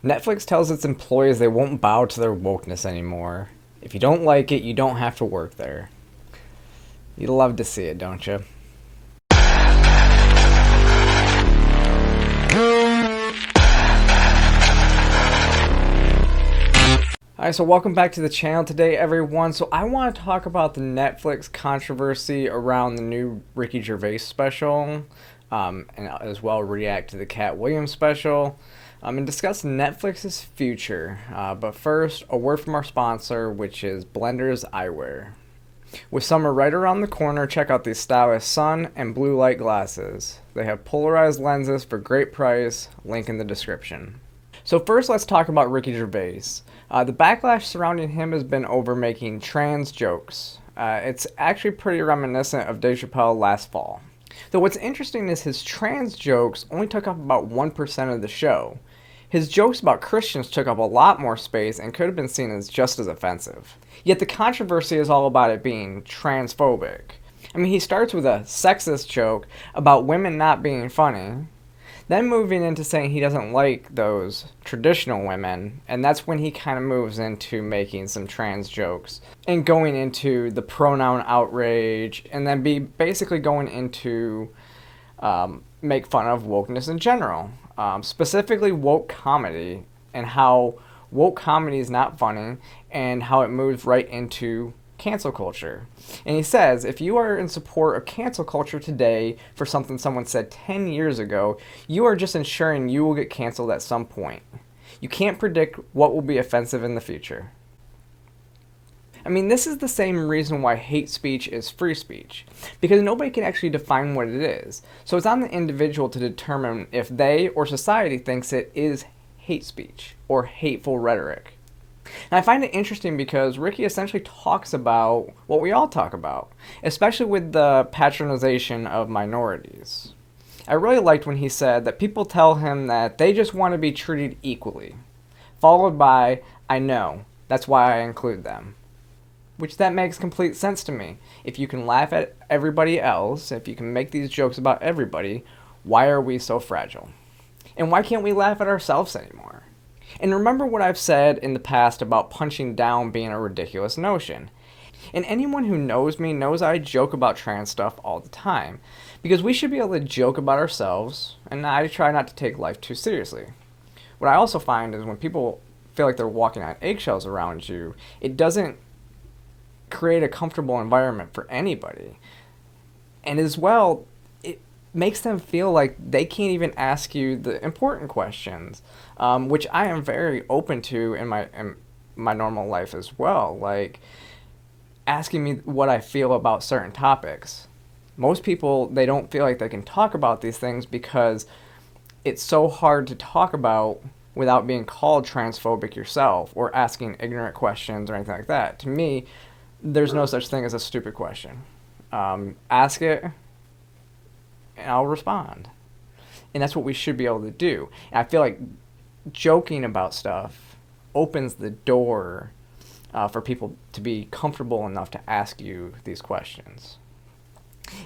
Netflix tells its employees they won't bow to their wokeness anymore. If you don't like it, you don't have to work there. You'd love to see it, don't you? Alright, so welcome back to the channel today, everyone. So I want to talk about the Netflix controversy around the new Ricky Gervais special, and as well react to the Cat Williams special, and discuss Netflix's future. But first, a word from our sponsor, which is Blenders Eyewear. With summer right around the corner, check out these stylish sun and blue light glasses. They have polarized lenses for great price, link in the description. So first, let's talk about Ricky Gervais. The backlash surrounding him has been over making trans jokes. It's actually pretty reminiscent of Dave Chappelle last fall. Though what's interesting is his trans jokes only took up about 1% of the show. His jokes about Christians took up a lot more space and could have been seen as just as offensive. Yet the controversy is all about it being transphobic. I mean, he starts with a sexist joke about women not being funny, then moving into saying he doesn't like those traditional women, and that's when he kind of moves into making some trans jokes and going into the pronoun outrage, and then basically going into make fun of wokeness in general, specifically woke comedy, and how woke comedy is not funny and how it moves right into cancel culture. And he says, if you are in support of cancel culture today for something someone said 10 years ago, you are just ensuring you will get canceled at some point. You can't predict what will be offensive in the future. I mean, this is the same reason why hate speech is free speech, because nobody can actually define what it is. So it's on the individual to determine if they or society thinks it is hate speech or hateful rhetoric. And I find it interesting because Ricky essentially talks about what we all talk about, especially with the patronization of minorities. I really liked when he said that people tell him that they just want to be treated equally, followed by, I know, that's why I include them. Which that makes complete sense to me. If you can laugh at everybody else, if you can make these jokes about everybody, why are we so fragile? And why can't we laugh at ourselves anymore? And remember what I've said in the past about punching down being a ridiculous notion. And anyone who knows me knows I joke about trans stuff all the time, because we should be able to joke about ourselves, and I try not to take life too seriously. What I also find is when people feel like they're walking on eggshells around you, it doesn't create a comfortable environment for anybody. And as well, it makes them feel like they can't even ask you the important questions, which I am very open to in my normal life as well, like asking me what I feel about certain topics. Most people, they don't feel like they can talk about these things because it's so hard to talk about without being called transphobic yourself or asking ignorant questions or anything like that. To me, there's no such thing as a stupid question. Ask it, and I'll respond. And that's what we should be able to do. And I feel like joking about stuff opens the door for people to be comfortable enough to ask you these questions.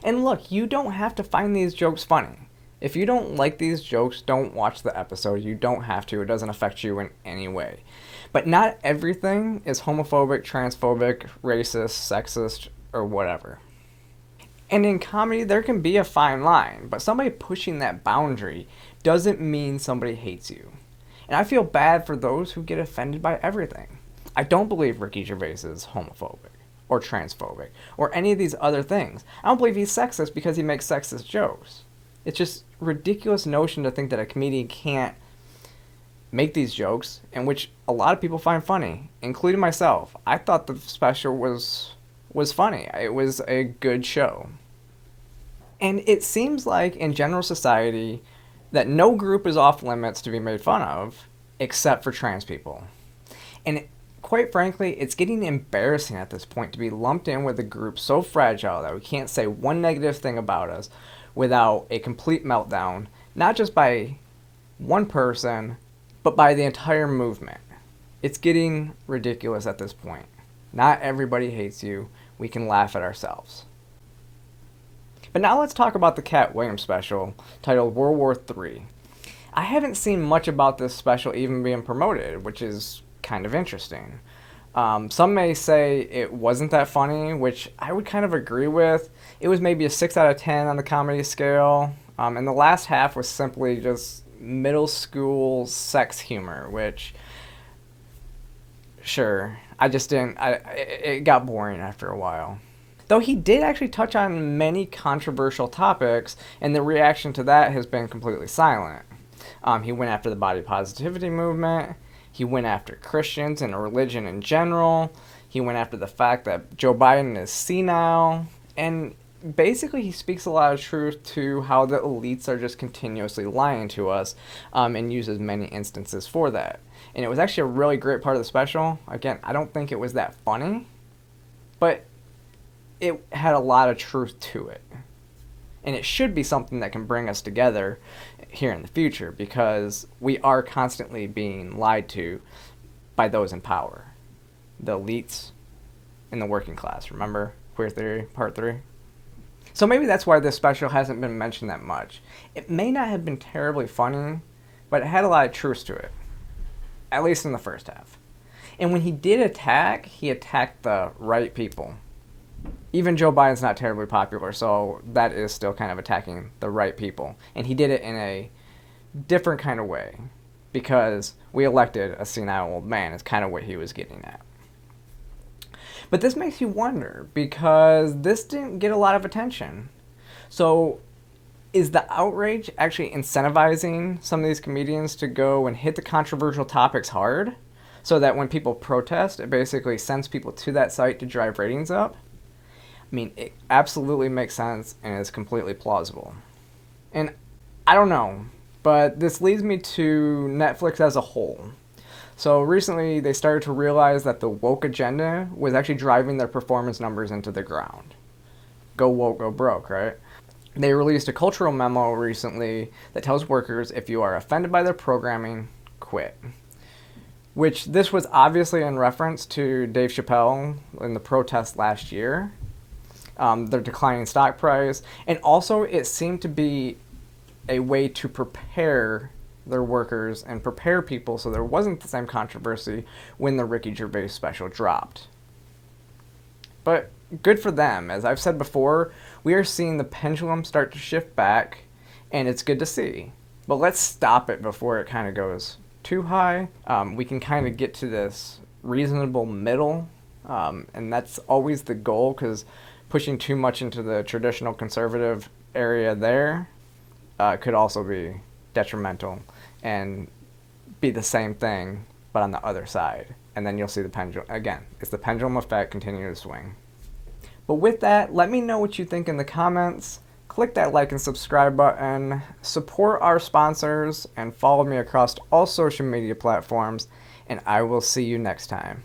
And look, you don't have to find these jokes funny. If you don't like these jokes, don't watch the episode. You don't have to. It doesn't affect you in any way. But not everything is homophobic, transphobic, racist, sexist, or whatever. And in comedy, there can be a fine line, but somebody pushing that boundary doesn't mean somebody hates you. And I feel bad for those who get offended by everything. I don't believe Ricky Gervais is homophobic or transphobic or any of these other things. I don't believe he's sexist because he makes sexist jokes. It's just a ridiculous notion to think that a comedian can't make these jokes, in which a lot of people find funny, including myself. I thought the special was funny. It was a good show. And it seems like in general society that no group is off limits to be made fun of except for trans people. And quite frankly, it's getting embarrassing at this point to be lumped in with a group so fragile that we can't say one negative thing about us without a complete meltdown, not just by one person, but by the entire movement. It's getting ridiculous at this point. Not everybody hates you. We can laugh at ourselves. But now let's talk about the Cat Williams special, titled World War III. I haven't seen much about this special even being promoted, which is kind of interesting. Some may say it wasn't that funny, which I would kind of agree with. It was maybe a 6 out of 10 on the comedy scale, and the last half was simply just middle school sex humor, which, sure, I just didn't. It got boring after a while. Though he did actually touch on many controversial topics, and the reaction to that has been completely silent. He went after the body positivity movement. He went after Christians and religion in general. He went after the fact that Joe Biden is senile. And basically, he speaks a lot of truth to how the elites are just continuously lying to us, and uses many instances for that. And it was actually a really great part of the special. Again, I don't think it was that funny, but it had a lot of truth to it. And it should be something that can bring us together here in the future, because we are constantly being lied to by those in power. The elites and the working class. Remember Queer Theory, Part 3? So maybe that's why this special hasn't been mentioned that much. It may not have been terribly funny, but it had a lot of truth to it. At least in the first half. And when he did attack, he attacked the right people. Even Joe Biden's not terribly popular, so that is still kind of attacking the right people. And he did it in a different kind of way, because we elected a senile old man, is kind of what he was getting at. But this makes you wonder, because this didn't get a lot of attention. So is the outrage actually incentivizing some of these comedians to go and hit the controversial topics hard, so that when people protest, it basically sends people to that site to drive ratings up? I mean, it absolutely makes sense and is completely plausible. And I don't know, but this leads me to Netflix as a whole. So recently they started to realize that the woke agenda was actually driving their performance numbers into the ground. Go woke, go broke, right? They released a cultural memo recently that tells workers if you are offended by their programming, quit. Which this was obviously in reference to Dave Chappelle in the protest last year. Their declining stock price, and also it seemed to be a way to prepare their workers and prepare people so there wasn't the same controversy when the Ricky Gervais special dropped. But good for them. As I've said before, we are seeing the pendulum start to shift back, and it's good to see. But let's stop it before it kind of goes too high. We can kind of get to this reasonable middle, and that's always the goal, because pushing too much into the traditional conservative area there could also be detrimental and be the same thing, but on the other side. And then you'll see the pendulum, again, it's the pendulum effect continuing to swing. But with that, let me know what you think in the comments. Click that like and subscribe button, support our sponsors, and follow me across all social media platforms, and I will see you next time.